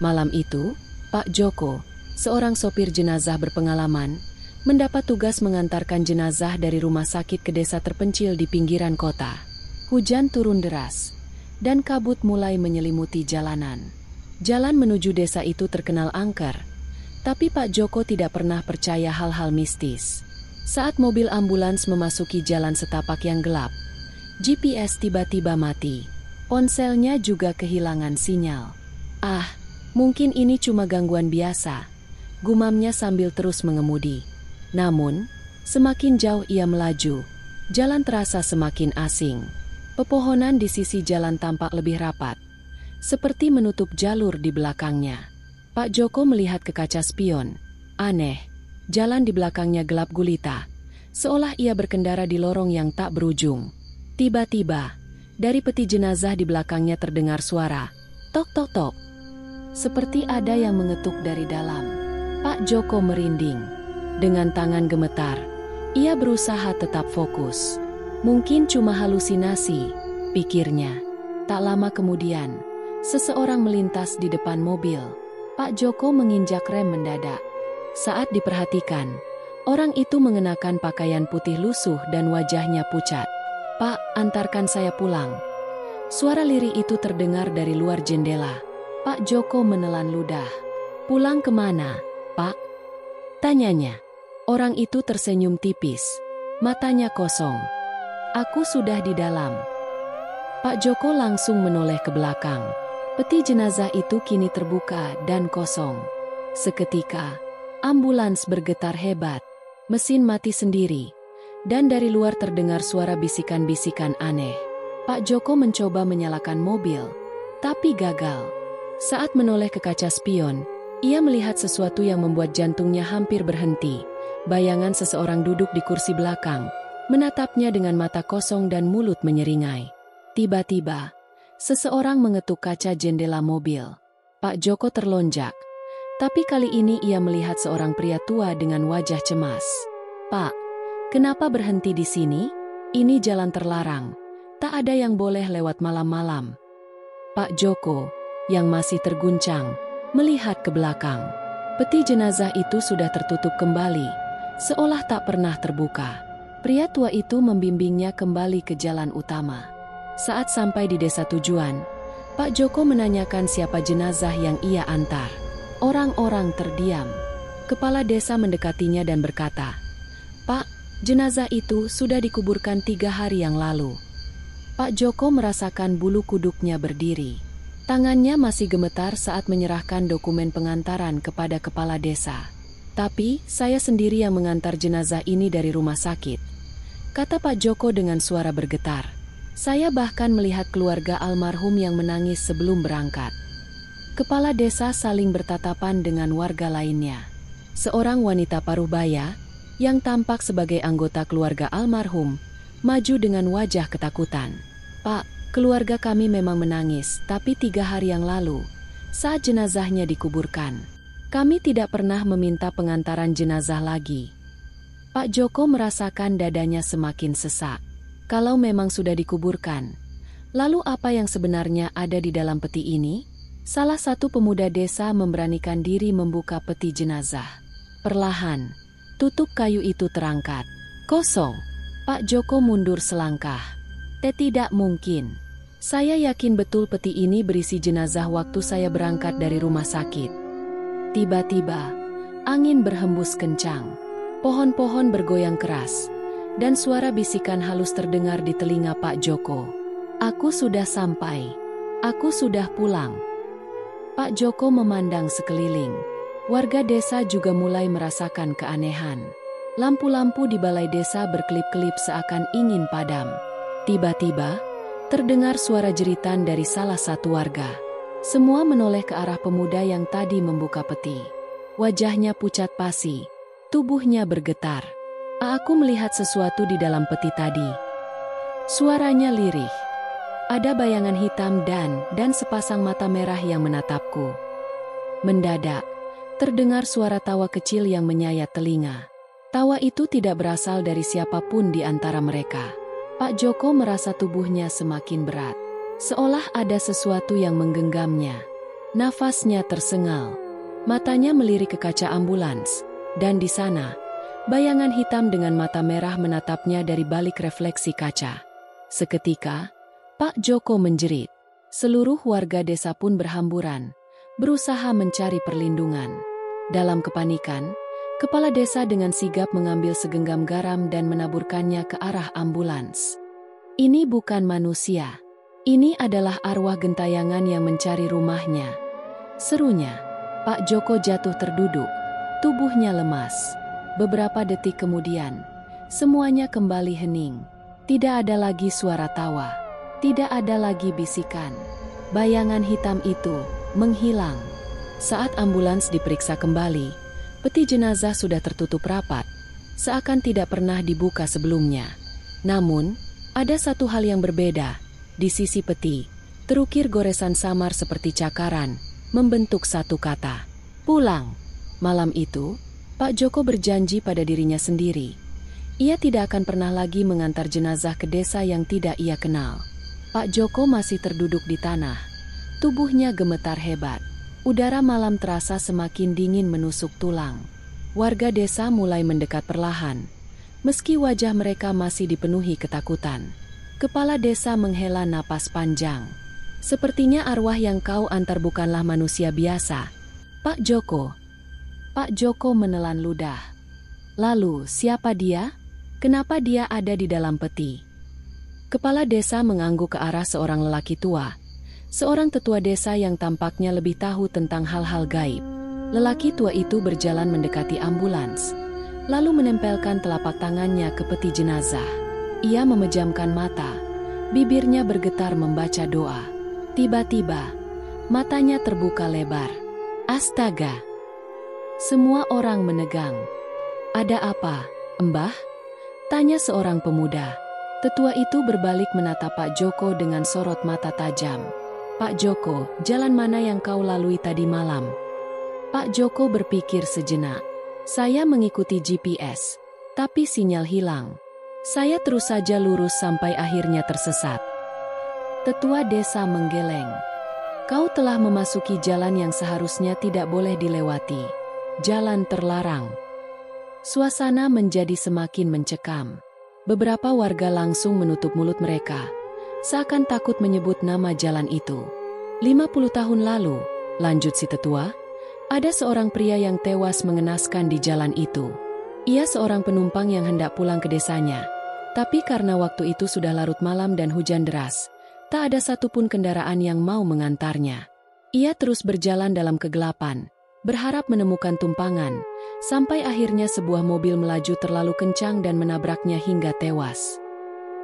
Malam itu, Pak Joko, seorang sopir jenazah berpengalaman, mendapat tugas mengantarkan jenazah dari rumah sakit ke desa terpencil di pinggiran kota. Hujan turun deras, dan kabut mulai menyelimuti jalanan. Jalan menuju desa itu terkenal angker, tapi Pak Joko tidak pernah percaya hal-hal mistis. Saat mobil ambulans memasuki jalan setapak yang gelap, GPS tiba-tiba mati. Ponselnya juga kehilangan sinyal. "Ah, mungkin ini cuma gangguan biasa," gumamnya sambil terus mengemudi. Namun, semakin jauh ia melaju, jalan terasa semakin asing. Pepohonan di sisi jalan tampak lebih rapat, seperti menutup jalur di belakangnya. Pak Joko melihat ke kaca spion. Aneh, jalan di belakangnya gelap gulita, seolah ia berkendara di lorong yang tak berujung. Tiba-tiba, dari peti jenazah di belakangnya terdengar suara, tok tok tok. Seperti ada yang mengetuk dari dalam. Pak Joko merinding. Dengan tangan gemetar, ia berusaha tetap fokus. Mungkin cuma halusinasi, pikirnya. Tak lama kemudian, seseorang melintas di depan mobil. Pak Joko menginjak rem mendadak. Saat diperhatikan, orang itu mengenakan pakaian putih lusuh dan wajahnya pucat. "Pak, antarkan saya pulang." Suara lirih itu terdengar dari luar jendela. Pak Joko menelan ludah. "Pulang kemana, Pak?" tanyanya. Orang itu tersenyum tipis, matanya kosong. "Aku sudah di dalam." Pak Joko langsung menoleh ke belakang. Peti jenazah itu kini terbuka dan kosong. Seketika, ambulans bergetar hebat, mesin mati sendiri, dan dari luar terdengar suara bisikan-bisikan aneh. Pak Joko mencoba menyalakan mobil, tapi gagal. Saat menoleh ke kaca spion, ia melihat sesuatu yang membuat jantungnya hampir berhenti. Bayangan seseorang duduk di kursi belakang, menatapnya dengan mata kosong dan mulut menyeringai. Tiba-tiba, seseorang mengetuk kaca jendela mobil. Pak Joko terlonjak, tapi kali ini ia melihat seorang pria tua dengan wajah cemas. "Pak, kenapa berhenti di sini? Ini jalan terlarang. Tak ada yang boleh lewat malam-malam." Pak Joko, yang masih terguncang, melihat ke belakang. Peti jenazah itu sudah tertutup kembali, seolah tak pernah terbuka. Pria tua itu membimbingnya kembali ke jalan utama. Saat sampai di desa tujuan, Pak Joko menanyakan siapa jenazah yang ia antar. Orang-orang terdiam. Kepala desa mendekatinya dan berkata, "Pak, jenazah itu sudah dikuburkan 3 hari yang lalu." Pak Joko merasakan bulu kuduknya berdiri. Tangannya masih gemetar saat menyerahkan dokumen pengantaran kepada kepala desa. "Tapi, saya sendiri yang mengantar jenazah ini dari rumah sakit," kata Pak Joko dengan suara bergetar. "Saya bahkan melihat keluarga almarhum yang menangis sebelum berangkat." Kepala desa saling bertatapan dengan warga lainnya. Seorang wanita paruh-baya, yang tampak sebagai anggota keluarga almarhum, maju dengan wajah ketakutan. "Pak, keluarga kami memang menangis, tapi 3 hari yang lalu, saat jenazahnya dikuburkan, kami tidak pernah meminta pengantaran jenazah lagi." Pak Joko merasakan dadanya semakin sesak. Kalau memang sudah dikuburkan, lalu apa yang sebenarnya ada di dalam peti ini? Salah satu pemuda desa memberanikan diri membuka peti jenazah. Perlahan, tutup kayu itu terangkat. Kosong. Pak Joko mundur selangkah. Tidak mungkin. Saya yakin betul peti ini berisi jenazah waktu saya berangkat dari rumah sakit." Tiba-tiba, angin berhembus kencang. Pohon-pohon bergoyang keras, dan suara bisikan halus terdengar di telinga Pak Joko. "Aku sudah sampai. Aku sudah pulang." Pak Joko memandang sekeliling. Warga desa juga mulai merasakan keanehan. Lampu-lampu di balai desa berkelip-kelip seakan ingin padam. Tiba-tiba, terdengar suara jeritan dari salah satu warga. Semua menoleh ke arah pemuda yang tadi membuka peti. Wajahnya pucat pasi, tubuhnya bergetar. "Aku melihat sesuatu di dalam peti tadi." Suaranya lirih. Ada bayangan hitam dan sepasang mata merah yang menatapku. Mendadak, terdengar suara tawa kecil yang menyayat telinga. Tawa itu tidak berasal dari siapapun di antara mereka. Pak Joko merasa tubuhnya semakin berat. Seolah ada sesuatu yang menggenggamnya. Nafasnya tersengal. Matanya melirik ke kaca ambulans. Dan di sana, bayangan hitam dengan mata merah menatapnya dari balik refleksi kaca. Seketika, Pak Joko menjerit. Seluruh warga desa pun berhamburan, berusaha mencari perlindungan. Dalam kepanikan, kepala desa dengan sigap mengambil segenggam garam dan menaburkannya ke arah ambulans. Ini bukan manusia. Ini adalah arwah gentayangan yang mencari rumahnya. Serunya, Pak Joko jatuh terduduk, tubuhnya lemas. Beberapa detik kemudian, semuanya kembali hening. Tidak ada lagi suara tawa. Tidak ada lagi bisikan. Bayangan hitam itu menghilang. Saat ambulans diperiksa kembali, peti jenazah sudah tertutup rapat, seakan tidak pernah dibuka sebelumnya. Namun, ada satu hal yang berbeda. Di sisi peti, terukir goresan samar seperti cakaran, membentuk satu kata, pulang. Malam itu, Pak Joko berjanji pada dirinya sendiri. Ia tidak akan pernah lagi mengantar jenazah ke desa yang tidak ia kenal. Pak Joko masih terduduk di tanah. Tubuhnya gemetar hebat. Udara malam terasa semakin dingin menusuk tulang. Warga desa mulai mendekat perlahan. Meski wajah mereka masih dipenuhi ketakutan. Kepala desa menghela napas panjang. Sepertinya arwah yang kau antar bukanlah manusia biasa. Pak Joko. Pak Joko menelan ludah. Lalu, siapa dia? Kenapa dia ada di dalam peti? Kepala desa mengangguk ke arah seorang lelaki tua. Seorang tetua desa yang tampaknya lebih tahu tentang hal-hal gaib. Lelaki tua itu berjalan mendekati ambulans, lalu menempelkan telapak tangannya ke peti jenazah. Ia memejamkan mata, bibirnya bergetar membaca doa. Tiba-tiba, matanya terbuka lebar. Astaga! Semua orang menegang. Ada apa, Mbah? Tanya seorang pemuda. Tetua itu berbalik menatap Pak Joko dengan sorot mata tajam. Pak Joko, jalan mana yang kau lalui tadi malam? Pak Joko berpikir sejenak. Saya mengikuti GPS, tapi sinyal hilang. Saya terus saja lurus sampai akhirnya tersesat. Tetua desa menggeleng. Kau telah memasuki jalan yang seharusnya tidak boleh dilewati. Jalan terlarang. Suasana menjadi semakin mencekam. Beberapa warga langsung menutup mulut mereka, seakan takut menyebut nama jalan itu. 50 tahun lalu, lanjut si tetua, ada seorang pria yang tewas mengenaskan di jalan itu. Ia seorang penumpang yang hendak pulang ke desanya. Tapi karena waktu itu sudah larut malam dan hujan deras, tak ada satupun kendaraan yang mau mengantarnya. Ia terus berjalan dalam kegelapan, berharap menemukan tumpangan, sampai akhirnya sebuah mobil melaju terlalu kencang dan menabraknya hingga tewas.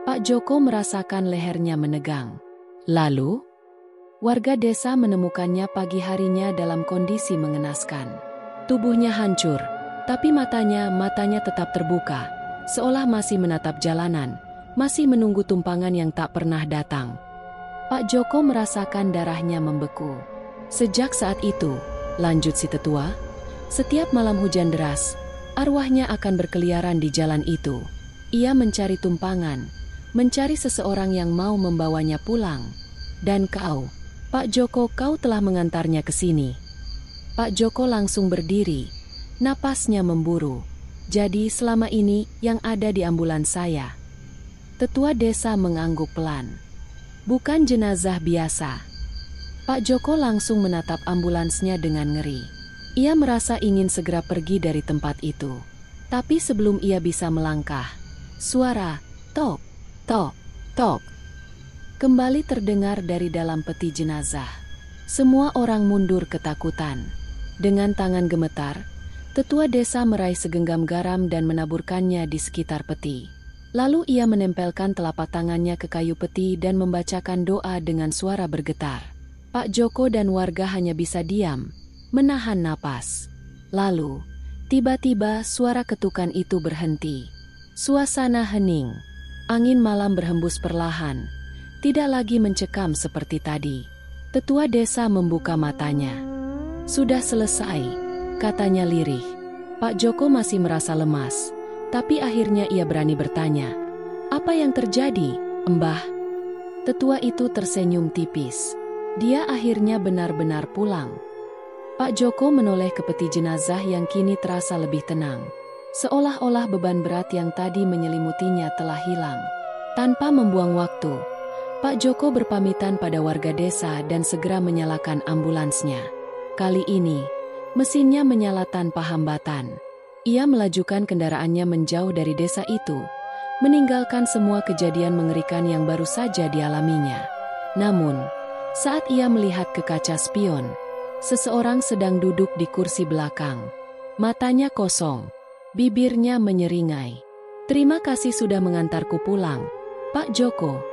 Pak Joko merasakan lehernya menegang. Lalu, warga desa menemukannya pagi harinya dalam kondisi mengenaskan. Tubuhnya hancur, tapi matanya tetap terbuka. Seolah masih menatap jalanan, masih menunggu tumpangan yang tak pernah datang. Pak Joko merasakan darahnya membeku. Sejak saat itu, lanjut si tetua, setiap malam hujan deras, arwahnya akan berkeliaran di jalan itu. Ia mencari tumpangan, mencari seseorang yang mau membawanya pulang. Dan kau, Pak Joko, kau telah mengantarnya ke sini. Pak Joko langsung berdiri, napasnya memburu. Jadi selama ini yang ada di ambulans saya. Tetua desa mengangguk pelan. Bukan jenazah biasa. Pak Joko langsung menatap ambulansnya dengan ngeri. Ia merasa ingin segera pergi dari tempat itu. Tapi sebelum ia bisa melangkah, suara tok, tok, tok kembali terdengar dari dalam peti jenazah. Semua orang mundur ketakutan. Dengan tangan gemetar, tetua desa meraih segenggam garam dan menaburkannya di sekitar peti. Lalu ia menempelkan telapak tangannya ke kayu peti dan membacakan doa dengan suara bergetar. Pak Joko dan warga hanya bisa diam, menahan napas. Lalu, tiba-tiba suara ketukan itu berhenti. Suasana hening. Angin malam berhembus perlahan. Tidak lagi mencekam seperti tadi. Tetua desa membuka matanya. Sudah selesai, katanya lirih. Pak Joko masih merasa lemas, tapi akhirnya ia berani bertanya. "Apa yang terjadi, Mbah?" Tetua itu tersenyum tipis. Dia akhirnya benar-benar pulang. Pak Joko menoleh ke peti jenazah yang kini terasa lebih tenang. Seolah-olah beban berat yang tadi menyelimutinya telah hilang. Tanpa membuang waktu, Pak Joko berpamitan pada warga desa dan segera menyalakan ambulansnya. Kali ini, mesinnya menyala tanpa hambatan. Ia melajukan kendaraannya menjauh dari desa itu, meninggalkan semua kejadian mengerikan yang baru saja dialaminya. Namun, saat ia melihat ke kaca spion, seseorang sedang duduk di kursi belakang. Matanya kosong, bibirnya menyeringai. "Terima kasih sudah mengantarku pulang, Pak Joko,"